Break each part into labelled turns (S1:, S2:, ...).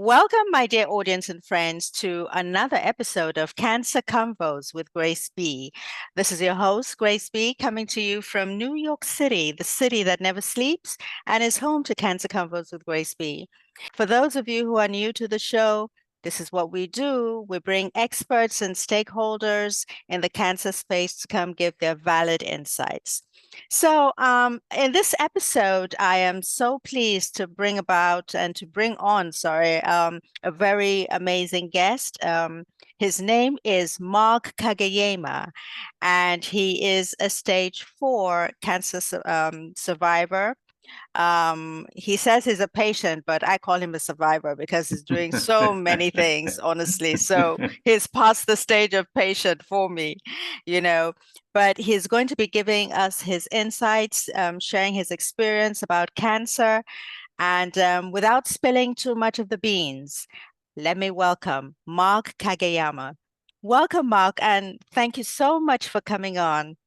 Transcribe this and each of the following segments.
S1: Welcome, my dear audience and friends, to another episode of Cancer Convos with Grace B. This is your host, Grace B, coming to you from New York City, the city that never sleeps and is home to Cancer Convos with Grace B. For those of you who are new to the show, this is what we do. We bring experts and stakeholders in the cancer space to come give their valid insights. So, in this episode, I am so pleased to bring on, a very amazing guest. His name is Mark Kageyama, and he is a stage 4 cancer survivor. He says he's a patient, but I call him a survivor because he's doing so many things, honestly. So he's past the stage of patient for me, you know. But he's going to be giving us his insights, sharing his experience about cancer. And without spilling too much of the beans, let me welcome Mark Kageyama. Welcome, Mark, and thank you so much for coming on.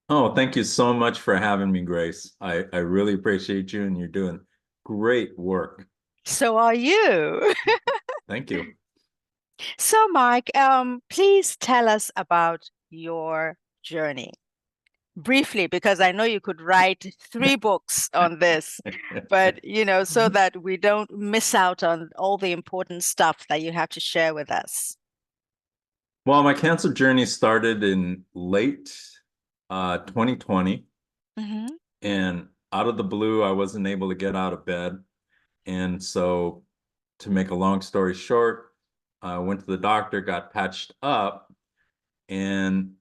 S2: Oh, thank you so much for having me, Grace. I really appreciate you and you're doing great work.
S1: So are you.
S2: Thank you.
S1: So, Mark, please tell us about your journey briefly, because I know you could write 3 books on this, but so that we don't miss out on all the important stuff that you have to share with us.
S2: Well, my cancer journey started in late 2020,
S1: Hmm.
S2: and out of the blue, I wasn't able to get out of bed. And so, to make a long story short, I went to the doctor, got patched up, and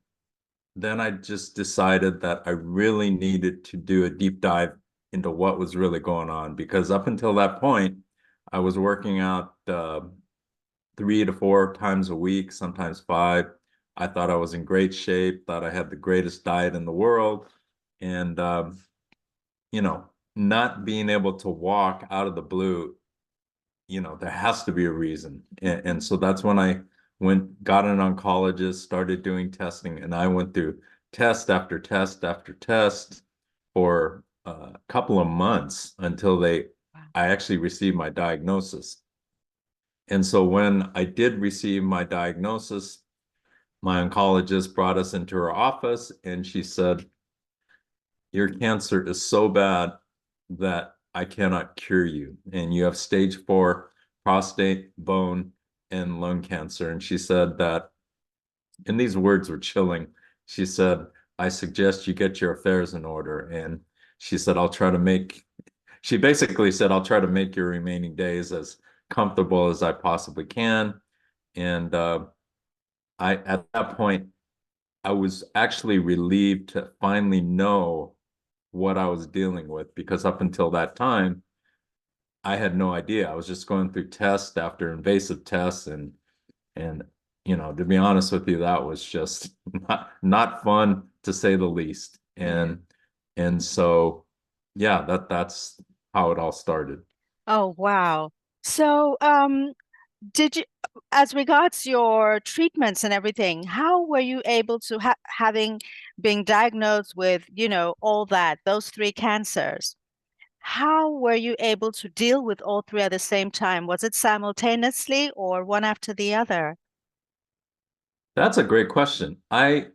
S2: then I just decided that I really needed to do a deep dive into what was really going on because up until that point, I was working out 3 to 4 times a week, sometimes five. I thought I was in great shape, thought I had the greatest diet in the world. And, you know, not being able to walk out of the blue, there has to be a reason. And so that's when I got an oncologist, started doing testing, and I went through test after test after test for a couple of months until I actually received my diagnosis. And so when I did receive my diagnosis, my oncologist brought us into her office and she said, "Your cancer is so bad that I cannot cure you. And you have stage 4 prostate, bone, and lung cancer." And she said that, and these words were chilling. She said, "I suggest you get your affairs in order." And she said, she basically said, "I'll try to make your remaining days as comfortable as I possibly can." And at that point, I was actually relieved to finally know what I was dealing with because up until that time, I had no idea. I was just going through test after invasive tests and to be honest with you, that was just not fun to say the least. And so yeah, that's how it all started.
S1: Oh, wow. So, did you, as regards your treatments and everything, how were you able to having been diagnosed with, all that, those 3 cancers? How were you able to deal with all 3 at the same time? Was it simultaneously or one after the other?
S2: That's a great question. I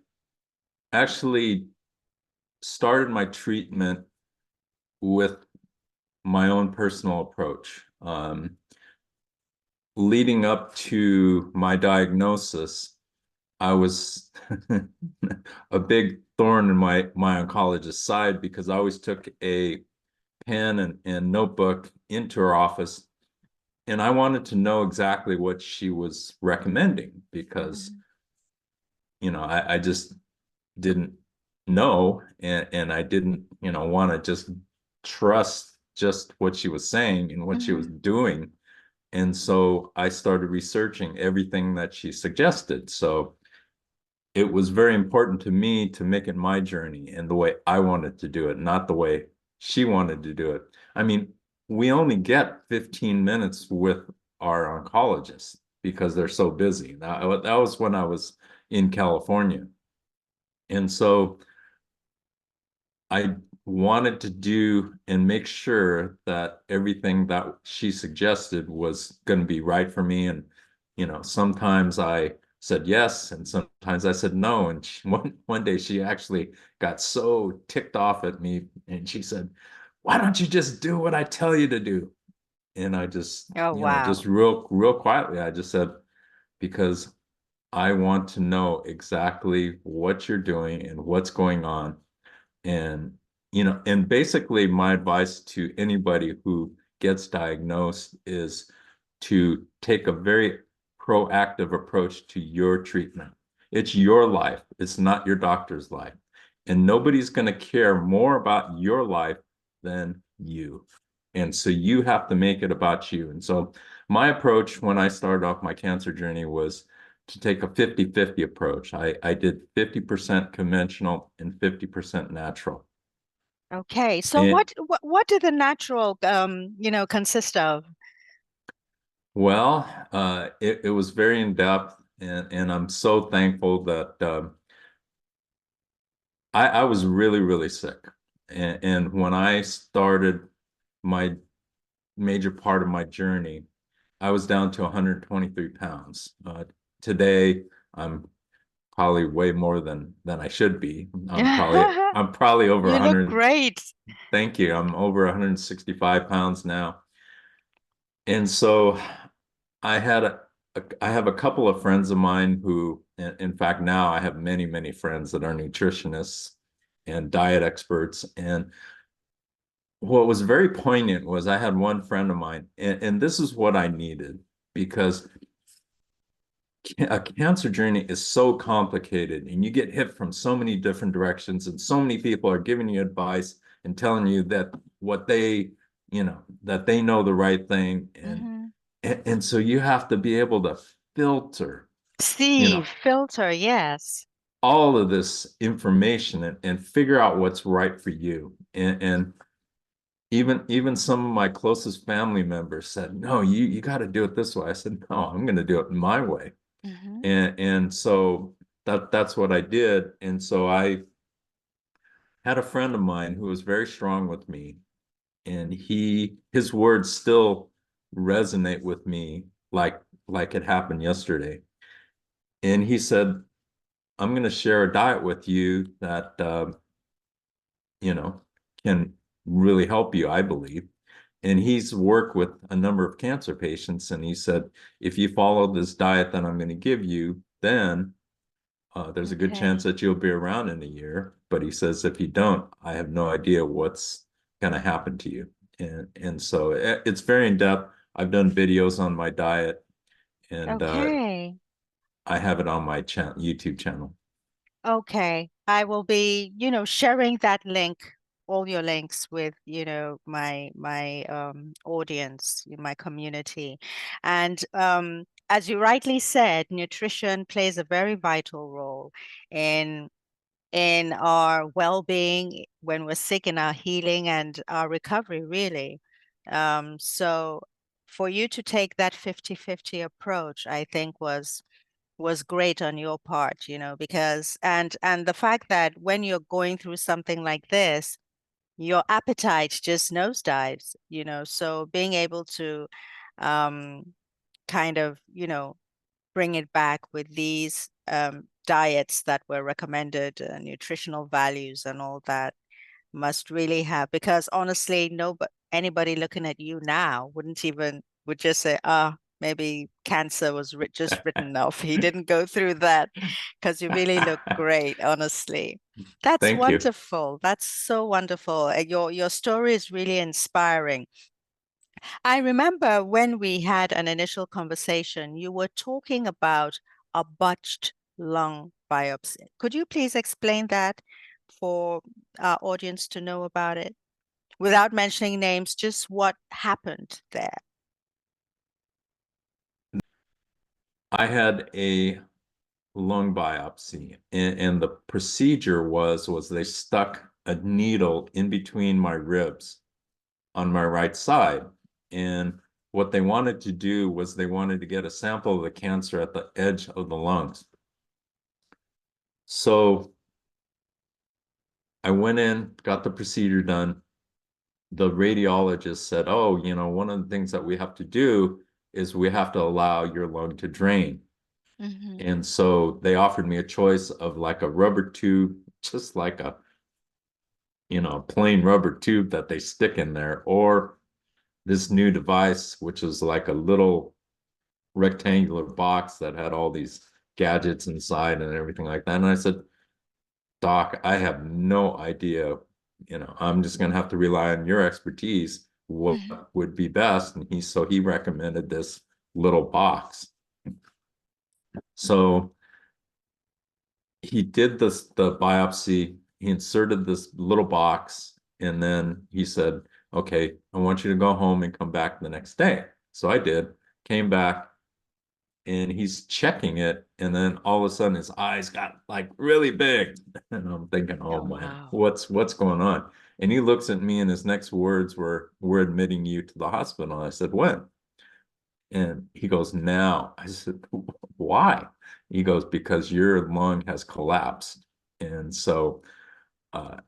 S2: actually started my treatment with my own personal approach. Leading up to my diagnosis, I was a big thorn in my oncologist's side because I always took a pen and notebook into her office and I wanted to know exactly what she was recommending because,
S1: Mhm.
S2: I just didn't know and I didn't, want to just trust just what she was saying and what she was
S1: Mhm.
S2: doing. And so I started researching everything that she suggested. So it was very important to me to make it my journey and the way I wanted to do it, not the way she wanted to do it. I mean, we only get 15 minutes with our oncologist because they're so busy. That was when I was in California. And so I wanted to do and make sure that everything that she suggested was going to be right for me. And, sometimes I said yes, and sometimes I said no. And one day she actually got so ticked off at me and she said, "Why don't you just do what I tell you to do?" And I just,
S1: Oh,
S2: just
S1: wow.
S2: real quietly, I just said, "Because I want to know exactly what you're doing and what's going on." And, and basically my advice to anybody who gets diagnosed is to take a very proactive approach to your treatment. It's your life. It's not your doctor's life. And nobody's going to care more about your life than you. And so you have to make it about you. And so my approach when I started off my cancer journey was to take a 50-50 approach. I did 50% conventional and 50% natural.
S1: Okay. So
S2: And
S1: what did the natural consist of?
S2: it was very in depth, and I'm so thankful that I was really, really sick. And when I started my major part of my journey, I was down to 123 pounds. Today, I'm probably way more than I should be. I'm probably over
S1: You look
S2: 100.
S1: great.
S2: Thank you. I'm over 165 pounds now. And so I have a couple of friends of mine who, in fact, now I have many, many friends that are nutritionists and diet experts. And what was very poignant was I had one friend of mine, and this is what I needed because a cancer journey is so complicated and you get hit from so many different directions, and so many people are giving you advice and telling you that what they, that they know the right thing. And
S1: Hmm.
S2: and so you have to be able to filter, you
S1: See,
S2: know,
S1: filter, yes.
S2: all of this information and figure out what's right for you. And even some of my closest family members said, "No, you got to do it this way." I said, "No, I'm going to do it my way."
S1: Hmm.
S2: And so that's what I did. And so I had a friend of mine who was very strong with me, and his words still resonate with me like it happened yesterday. And he said, "I'm going to share a diet with you that you know can really help you, I believe." And he's worked with a number of cancer patients, and he said, "If you follow this diet that I'm going to give you, then there's a good chance
S1: Okay.
S2: that you'll be around in a year." But he says, "If you don't, I have no idea what's going to happen to you." And so it's very in depth. I've done videos on my diet, and
S1: Okay.
S2: I have it on my YouTube channel.
S1: Okay. I will be, sharing that link, all your links with, my audience, my community. And as you rightly said, nutrition plays a very vital role in in our well-being when we're sick, in our healing and our recovery, really. So for you to take that 50-50 approach, I think was great on your part, because and the fact that when you're going through something like this, your appetite just nosedives, so being able to um kind of, bring it back with these diets that were recommended, nutritional values and all that must really have, because honestly, anybody looking at you now would just say, maybe cancer was just written off. He didn't go through that, because you really look great, honestly. That's
S2: Thank you.
S1: wonderful. That's so wonderful. Your story is really inspiring. I remember when we had an initial conversation, you were talking about a botched lung biopsy. Could you please explain that for our audience to know about it? Without mentioning names, just what happened there.
S2: I had a lung biopsy, and the procedure was they stuck a needle in between my ribs on my right side. And what they wanted to do was they wanted to get a sample of the cancer at the edge of the lungs. So I went in, got the procedure done. The radiologist said, "Oh, one of the things that we have to do is we have to allow your lung to drain."
S1: Hmm.
S2: And so they offered me a choice of like a rubber tube, just like a, plain rubber tube that they stick in there, or this new device, which is like a little rectangular box that had all these gadgets inside and everything like that. And I said, "Doc, I have no idea. I'm just going to have to rely on your expertise. What
S1: Hmm.
S2: would be best?" And he recommended this little box. So he did the biopsy. He inserted this little box, and then he said, "Okay, I want you to go home and come back the next day." So I did, came back, and he's checking it, and then all of a sudden his eyes got like really big, and I'm thinking, "Oh
S1: Oh,
S2: man,
S1: wow.
S2: what's going on?" And he looks at me, and his next words were, "We're admitting you to the hospital." I said, "When?" And he goes, "Now." I said, "Why?" He goes, "Because your lung has collapsed." And so uh,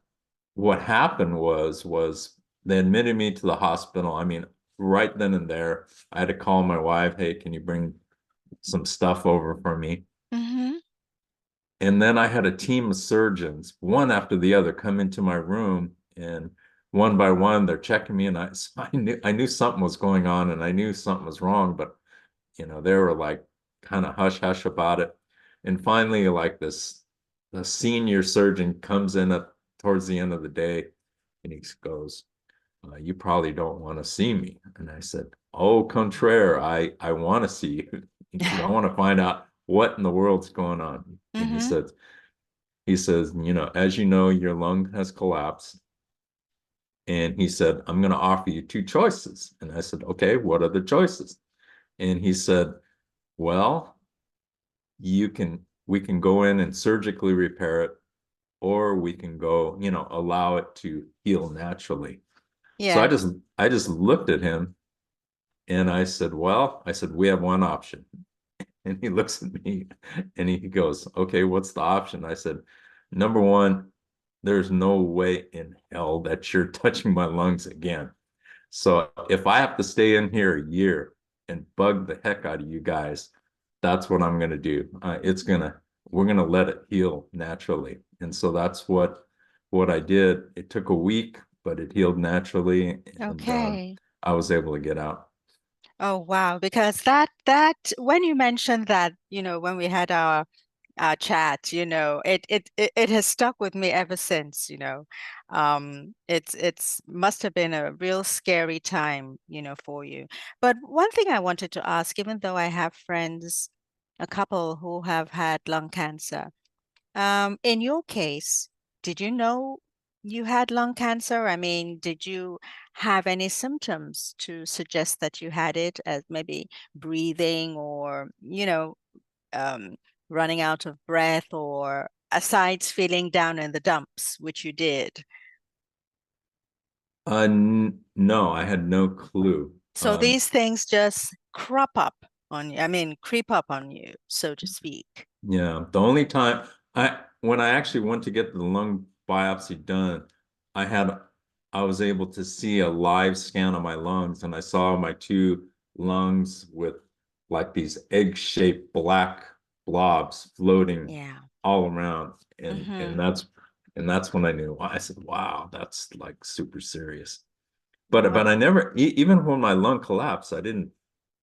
S2: what happened was they admitted me to the hospital. I mean, right then and there, I had to call my wife, "Hey, can you bring some stuff over for me?"
S1: Hmm.
S2: And then I had a team of surgeons, one after the other, come into my room, and one by one, they're checking me. And so I knew something was going on, and I knew something was wrong, but they were like kind of hush hush about it. And finally, like the senior surgeon comes in towards the end of the day, and he goes, "You probably don't want to see me." And I said, "Au contraire, I want to see you, because I want to find out what in the world's going on." And he
S1: Hmm.
S2: said, he says, "As you know, your lung has collapsed." And he said, "I'm going to offer you two choices." And I said, "Okay, what are the choices?" And he said, "Well, we can go in and surgically repair it, or we can go, allow it to heal naturally." So
S1: Yeah.
S2: I just looked at him, and I said, "Well," I said, "we have one option." And he looks at me, and he goes, "Okay, what's the option?" I said, "Number one, there's no way in hell that you're touching my lungs again. So if I have to stay in here a year and bug the heck out of you guys, that's what I'm gonna do. We're gonna let it heal naturally." And so that's what I did. It took a week, but it healed naturally, and
S1: Okay.
S2: I was able to get out.
S1: Oh, wow. Because that when you mentioned that, when we had our chat, it has stuck with me ever since. It's must have been a real scary time, for you. But one thing I wanted to ask, even though I have friends, a couple who have had lung cancer, in your case, did you know you had lung cancer? I mean, did you have any symptoms to suggest that you had it, as maybe breathing or, um, running out of breath, or aside feeling down in the dumps, which you did?
S2: No, I had no clue.
S1: So these things just crop up on you. I mean, creep up on you, so to speak.
S2: Yeah, the only time when I actually went to get the lung biopsy done, I had, I was able to see a live scan of my lungs, and I saw my two lungs with like these egg-shaped black blobs floating
S1: Yeah.
S2: all around. And
S1: Mm-hmm.
S2: that's when I knew. I said, "Wow, that's like super serious." But
S1: Well,
S2: I never, even when my lung collapsed, I didn't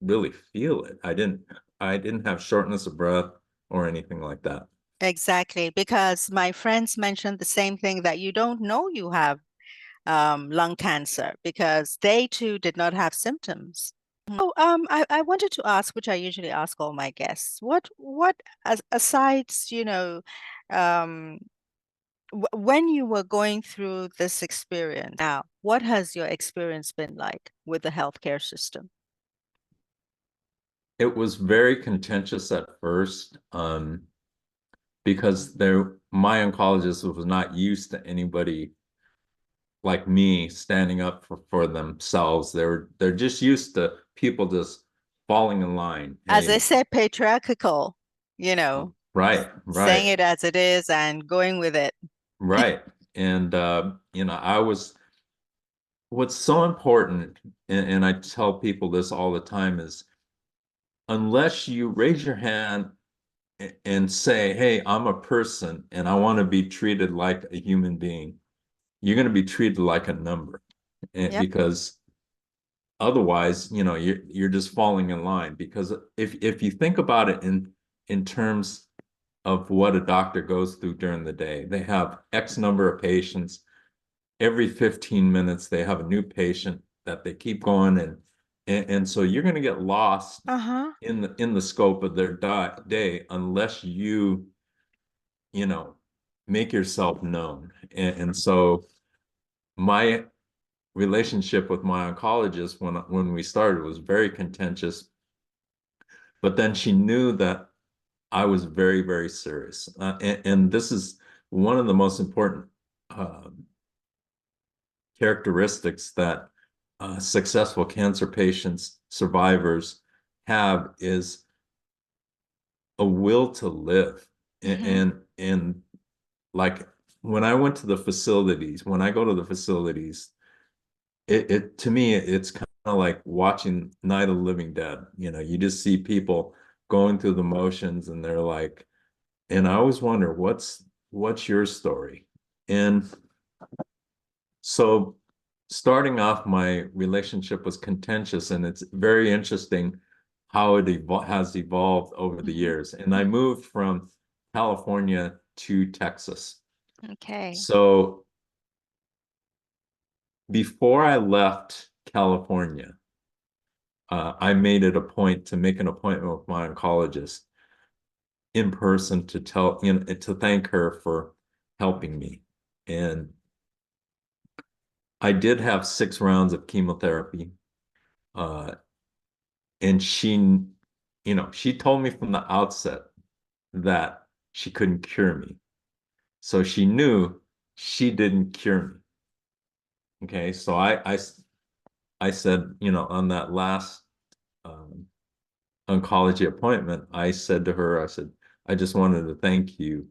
S2: really feel it. I didn't have shortness of breath or anything like that.
S1: exactly, because my friends mentioned the same thing, that you don't know you have lung cancer because they too did not have symptoms. Oh, I wanted to ask, which I usually ask all my guests, what aside, um, when you were going through this experience, now, what has your experience been like with the healthcare system?
S2: It was very contentious at first, because my oncologist was not used to anybody like me standing up for themselves. They're just used to people just falling in line.
S1: As they
S2: Hey,
S1: say, patriarchal, you know,
S2: right,
S1: saying
S2: right,
S1: it as it is and going with it.
S2: right. And I was what's so important, and I tell people this all the time, is unless you raise your hand and say, hey, I'm a person and I want to be treated like a human being, you're going to be treated like a number.
S1: Yep.
S2: Because otherwise, you're just falling in line. Because if you think about it in terms of what a doctor goes through during the day, they have X number of patients. Every 15 minutes, they have a new patient that they keep going, and so you're going to get lost
S1: Uh-huh.
S2: in the scope of their day unless you know make yourself known. And so my relationship with my oncologist when we started was very contentious, but then she knew that I was very, very serious. And this is one of the most important uh, characteristics that successful cancer patients, survivors have, is a will to live.
S1: Mm-hmm.
S2: And like when I went to the facilities, when I go to the facilities, it to me, it's kind of like watching Night of the Living Dead. You just see people going through the motions, and they're like, and I always wonder, what's your story? And so starting off, my relationship was contentious, and it's very interesting how has evolved over the
S1: Mm-hmm.
S2: years. And I moved from California to Texas.
S1: Okay.
S2: So before I left California, I made it a point to make an appointment with my oncologist in person to thank her for helping me. And I did have 6 rounds of chemotherapy. Uh, and she told me from the outset that she couldn't cure me. So she knew she didn't cure me. Okay. So I said, on that last um, oncology appointment, I said to her, I said, I just wanted to thank you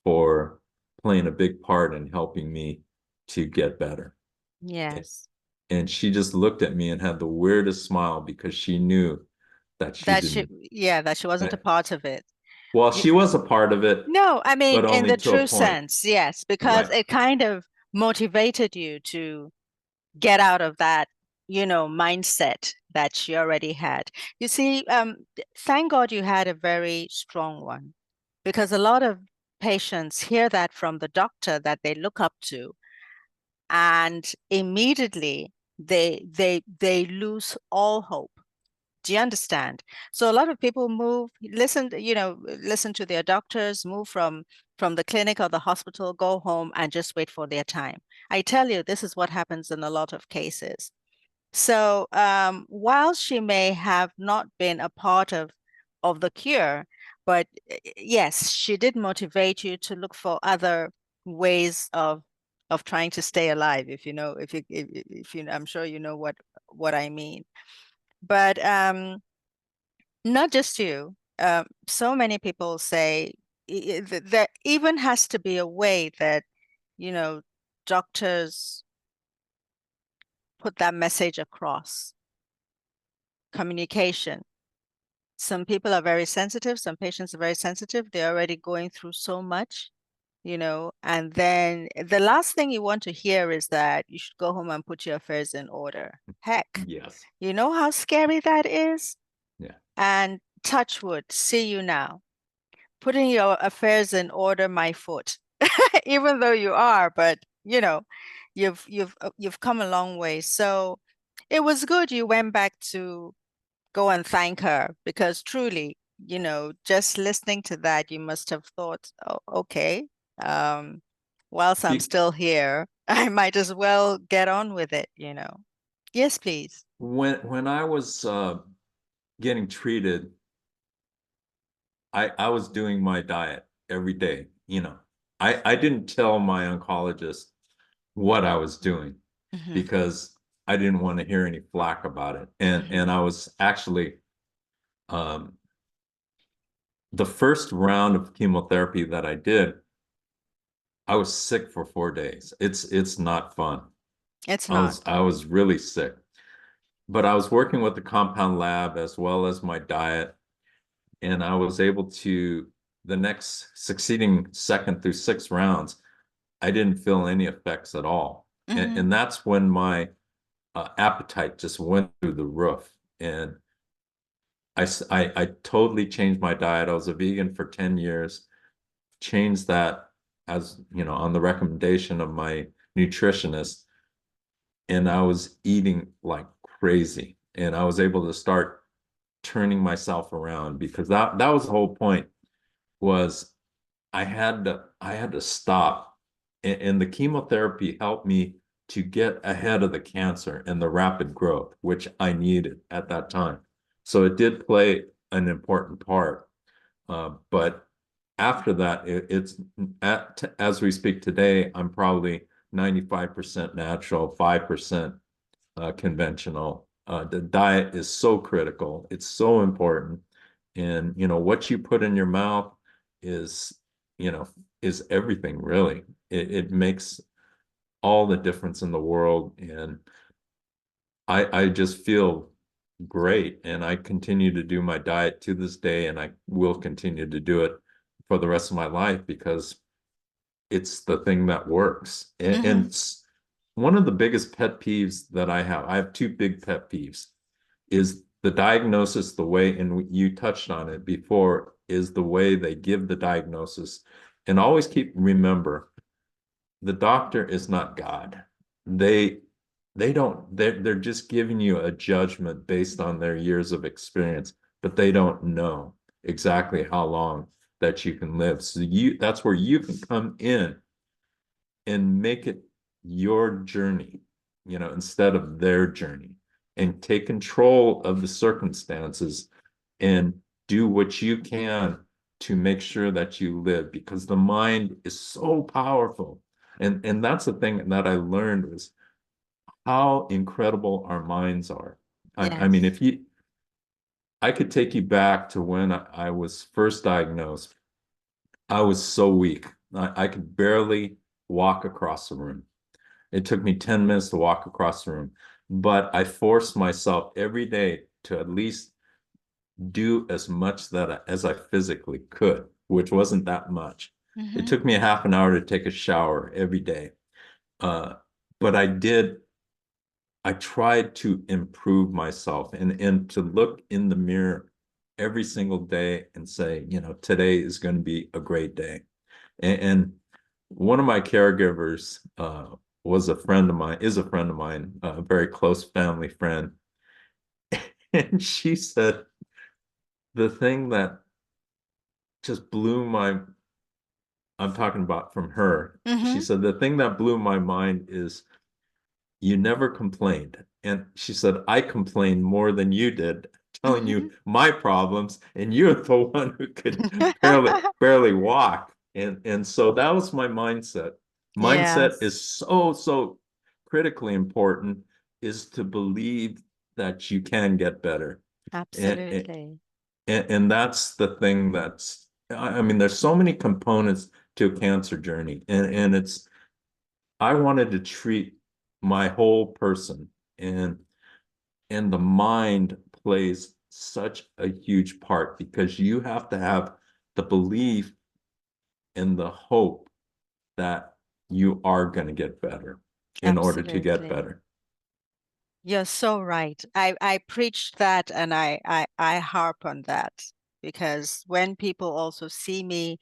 S2: for playing a big part in helping me to get better.
S1: Yes.
S2: And she just looked at me and had the weirdest smile, because she knew that she
S1: That she,
S2: didn't.
S1: yeah, that she wasn't a
S2: that-
S1: part of it.
S2: Well,
S1: You,
S2: she was a part of it,
S1: no, I mean,
S2: but
S1: in
S2: only
S1: the
S2: to a
S1: true
S2: point.
S1: sense, yes, because
S2: Right.
S1: it kind of motivated you to get out of that, mindset that she already had. You see, thank God you had a very strong one, because a lot of patients hear that from the doctor that they look up to, and immediately they lose all hope. Do you understand? So a lot of people listen to their doctors, move from the clinic or the hospital, go home and just wait for their time. I tell you, this is what happens in a lot of cases. So while she may have not been a part of the cure, but yes, she did motivate you to look for other ways of trying to stay alive. If you know, if you, I'm sure you know what I mean. But not just you. So many people say there even has to be a way that, you know, doctors put that message across. Communication. Some people are very sensitive, some patients are very sensitive. They're already going through so much, and then the last thing you want to hear is that you should go home and put your affairs in order. Heck,
S2: Yes.
S1: you know how scary that is?
S2: Yeah.
S1: And touch wood, see you now. Putting your affairs in order, my foot. Even though you are, but you've come a long way. So it was good you went back to go and thank her, because truly, just listening to that, you must have thought, oh, okay, um, whilst I'm
S2: Be-
S1: still here, I might as well get on with it. Yes, please.
S2: when I was getting treated, I was doing my diet every day. I didn't tell my oncologist what I was doing,
S1: Hmm.
S2: because I didn't want to hear any flack about it. And
S1: Hmm.
S2: I was actually um, the first round of chemotherapy that I did, I was sick for 4 days. It's not fun.
S1: It's
S2: I
S1: not.
S2: was I was really sick. But I was working with the compound lab as well as my diet, and I was able to the next succeeding second through six rounds, I didn't feel any effects at all.
S1: Hmm.
S2: And that's when my appetite just went through the roof. And I totally changed my diet. I was a vegan for 10 years, changed that as, on the recommendation of my nutritionist. And I was eating like crazy. And I was able to start turning myself around because that was the whole point was I had to stop. And the chemotherapy helped me to get ahead of the cancer and the rapid growth, which I needed at that time. So it did play an important part. But after that, as we speak today, I'm probably 95% natural, 5% conventional. The diet is so critical. It's so important. And, what you put in your mouth is, you know, is everything really. It makes all the difference in the world. And I just feel great. And I continue to do my diet to this day, and I will continue to do it for the rest of my life because it's the thing that works. And
S1: Hmm.
S2: it's one of the biggest pet peeves that I have two big pet peeves, is the diagnosis, the way, and you touched on it before, is the way they give the diagnosis. And always remember, the doctor is not God. They they don't they're just giving you a judgment based on their years of experience, but they don't know exactly how long that you can live. So that's where you can come in and make it your journey, instead of their journey, and take control of the circumstances and do what you can to make sure that you live, because the mind is so powerful. And that's the thing that I learned was how incredible our minds are. I mean,
S1: Yes.
S2: if you I could take you back to when I was first diagnosed. I was so weak. I could barely walk across the room. It took me 10 minutes to walk across the room, but I forced myself every day to at least do as much as I physically could, which wasn't that much. It
S1: Hmm.
S2: took me a half an hour to take a shower every day. Uh, but I tried to improve myself and to look in the mirror every single day and say, today is going to be a great day. And one of my caregivers was a friend of mine, is a friend of mine, a very close family friend. And she said the thing that just I'm talking about from her. She
S1: Hmm.
S2: said the thing that blew my mind is you never complained. And she said, I complained more than you did, telling
S1: Hmm.
S2: you my problems, and you're the one who could barely walk. And so that was my mindset. Mindset
S1: Yes,
S2: is so critically important, is to believe that you can get better. And,
S1: absolutely.
S2: and that's the thing I mean, there's so many components to a cancer journey. And I wanted to treat my whole person, and the mind plays such a huge part because you have to have the belief and the hope that you are going to get better in order to get
S1: Absolutely.
S2: better.
S1: You're so right. I preach that, and I harp on that because when people also see me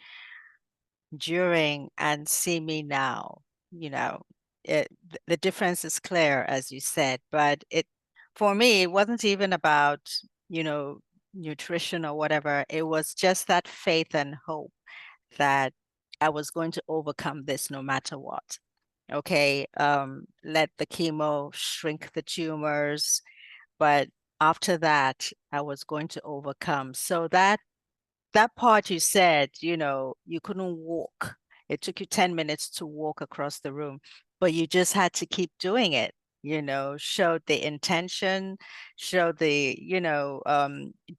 S1: during and see me now, you know, the difference is clear, as you said. But for me, it wasn't even about, you know, nutrition or whatever. It was just that faith and hope that I was going to overcome this no matter what. Okay, let the chemo shrink the tumors, but after that, I was going to overcome. So that part you said, you couldn't walk. It took you 10 minutes to walk across the room, but you just had to keep doing it, showed the intention, showed the,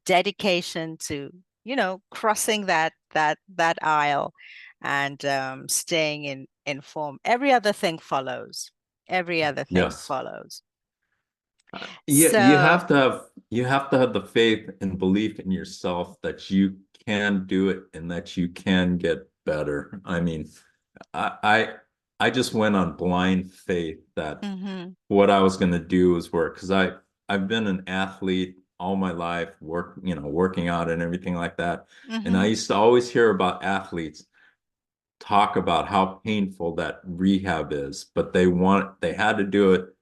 S1: dedication to, crossing that aisle. and staying informed. Every other thing follows. Every other thing
S2: Yes.
S1: follows.
S2: Yeah, you
S1: So,
S2: have to have the faith and belief in yourself that you can do it and that you can get better. I mean, I I, I just went on blind faith that
S1: mm-hmm,
S2: what I was going to do was work because I've been an athlete all my life, working out and everything like that. And I
S1: mm-hmm,
S2: used to always hear about athletes talk about how painful that rehab is, but they had to do it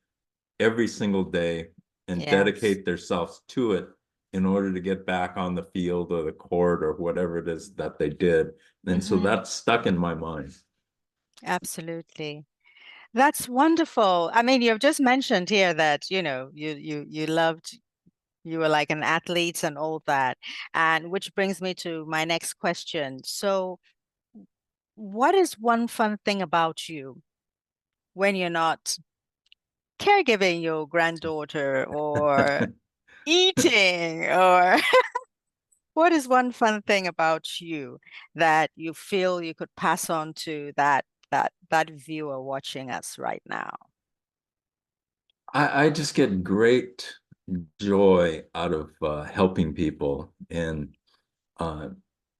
S2: every single day and
S1: yes,
S2: dedicate themselves to it in order to get back on the field or the court or whatever it is that they did. And so
S1: mm-hmm,
S2: that's stuck in my mind.
S1: absolutely. That's wonderful. I mean, you've just mentioned here that, you loved, you were like an athlete and all that. And which brings me to my next question. So, what is one fun thing about you when you're not caregiving your granddaughter or eating, or what is one fun thing about you that you feel you could pass on to that viewer watching us right now?
S2: I just get great joy out of helping people. And uh,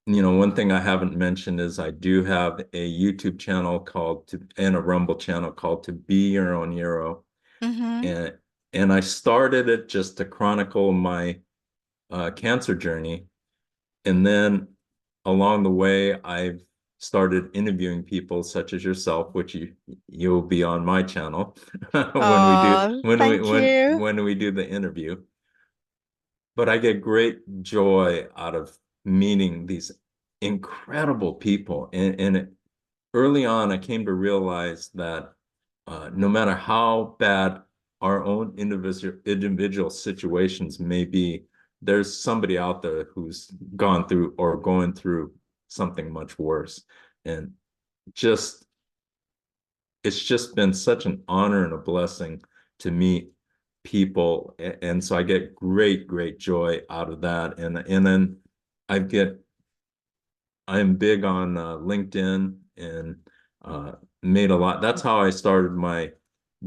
S2: one thing I haven't mentioned is I do have a YouTube channel and a Rumble channel called To Be Your Own Hero.
S1: Mm-hmm.
S2: And I started it just to chronicle my cancer journey. And then along the way, I've started interviewing people such as yourself, which you'll be on my channel when we do
S1: Oh, thank you.
S2: when we do the interview. But I get great joy out of meeting these incredible people. Early on, I came to realize that no matter how bad our own individual situations may be, there's somebody out there who's gone through or going through something much worse. And just it's just been such an honor and a blessing to meet people. And so I get great joy out of that. And then I get I'm big on LinkedIn and uh, made a lot. That's how I started my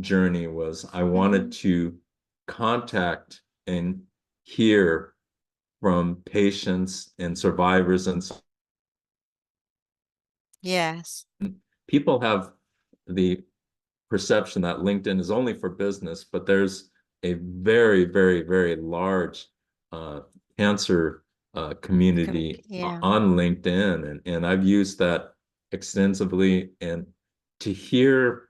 S2: journey was I wanted
S1: Mm-hmm.
S2: to contact and hear from patients and survivors. And
S1: Yes.
S2: people have the perception that LinkedIn is only for business, but there's a very large uh, cancer community
S1: Yeah.
S2: on LinkedIn, and I've used that extensively. And to hear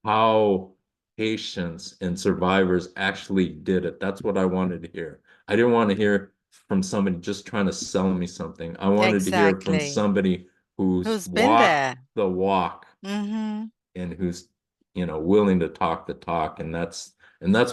S2: how patients and survivors actually did it, that's what I wanted to hear. I didn't want to hear from somebody just trying to sell me something. I wanted to hear from
S1: Exactly.
S2: somebody who's
S1: Who's been
S2: walked
S1: there?
S2: the walk
S1: Mm-hmm.
S2: and who's willing to talk the talk. And that's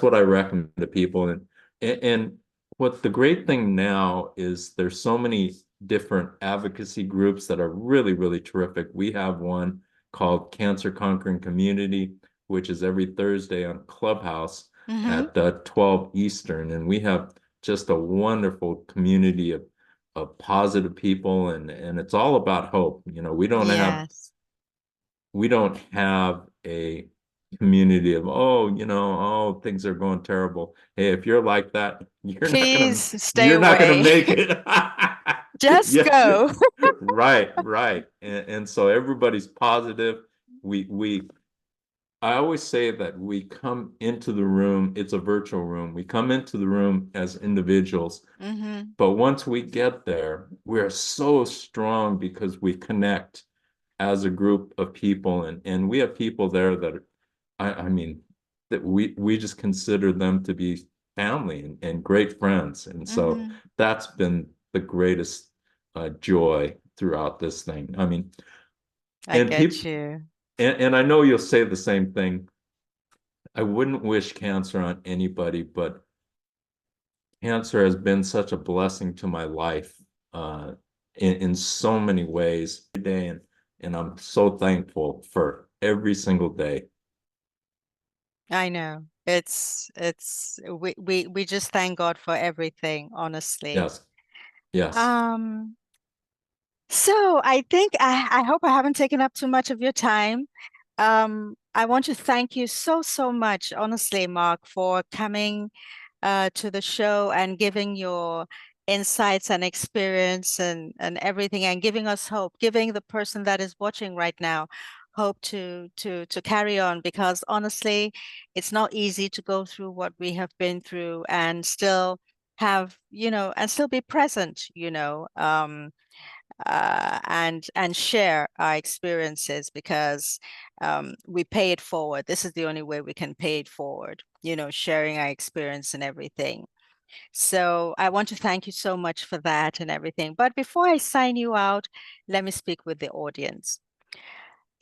S2: what I recommend to people. And what the great thing now is there's so many different advocacy groups that are really terrific. We have one called Cancer Conquering Community, which is every Thursday on Clubhouse
S1: Mm-hmm.
S2: at 12 Eastern, and we have just a wonderful community of positive people, and it's all about hope.
S1: Yes.
S2: We don't have a community of, oh, things are going terrible. Hey, if you're like that,
S1: Please stay
S2: you're not gonna
S1: away.
S2: make it.
S1: Just
S2: Yeah,
S1: go.
S2: right. And so everybody's positive. We I always say that we come into the room, it's a virtual room. We come into the room as individuals,
S1: Mm-hmm.
S2: but once we get there, we're so strong because we connect as a group of people, and we have people there that I mean that we just consider them to be family and great friends. And so
S1: Mm-hmm.
S2: that's been the greatest joy throughout this thing. I mean,
S1: I
S2: and
S1: get
S2: people
S1: you.
S2: and I know you'll say the same thing. I wouldn't wish cancer on anybody, but cancer has been such a blessing to my life in so many ways every day, and I'm so thankful for every single day.
S1: I know. We just thank God for everything, honestly.
S2: Yes, yes.
S1: Um, So I think I hope I haven't taken up too much of your time. I want to thank you so much, honestly, Mark, for coming to the show and giving your insights and experience and everything, and giving us hope, giving the person that is watching right now hope to carry on, because honestly, it's not easy to go through what we have been through and still have, and still be present, and share our experiences, because we pay it forward. This is the only way we can pay it forward, sharing our experience and everything. So I want to thank you so much for that and everything. But before I sign you out, let me speak with the audience.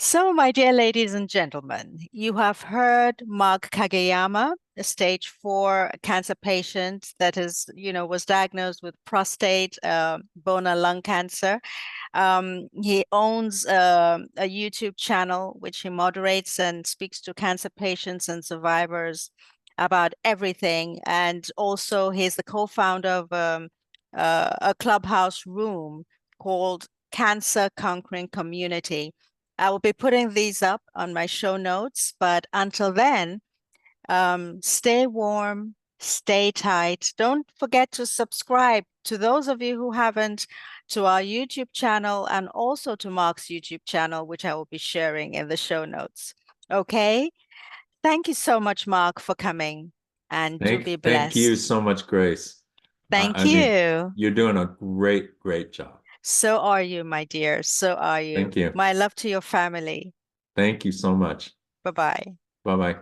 S1: So, my dear ladies and gentlemen, you have heard Mark Kageyama, a stage 4 cancer patient that was diagnosed with prostate, bone and lung cancer. He owns a YouTube channel which he moderates and speaks to cancer patients and survivors about everything. And also, he's the co-founder of a clubhouse room called Cancer Conquering Community. I will be putting these up on my show notes, but until then, stay warm, stay tight. Don't forget to subscribe, to those of you who haven't, to our YouTube channel and also to Mark's YouTube channel, which I will be sharing in the show notes. Okay? Thank you so much, Mark, for coming, and do be
S2: Thank you
S1: blessed.
S2: so much, Grace.
S1: Thank
S2: I mean,
S1: you.
S2: you're doing a great job.
S1: So are you, my dear. So are you.
S2: Thank you.
S1: My love to your family.
S2: Thank you so much.
S1: Bye bye.
S2: Bye bye.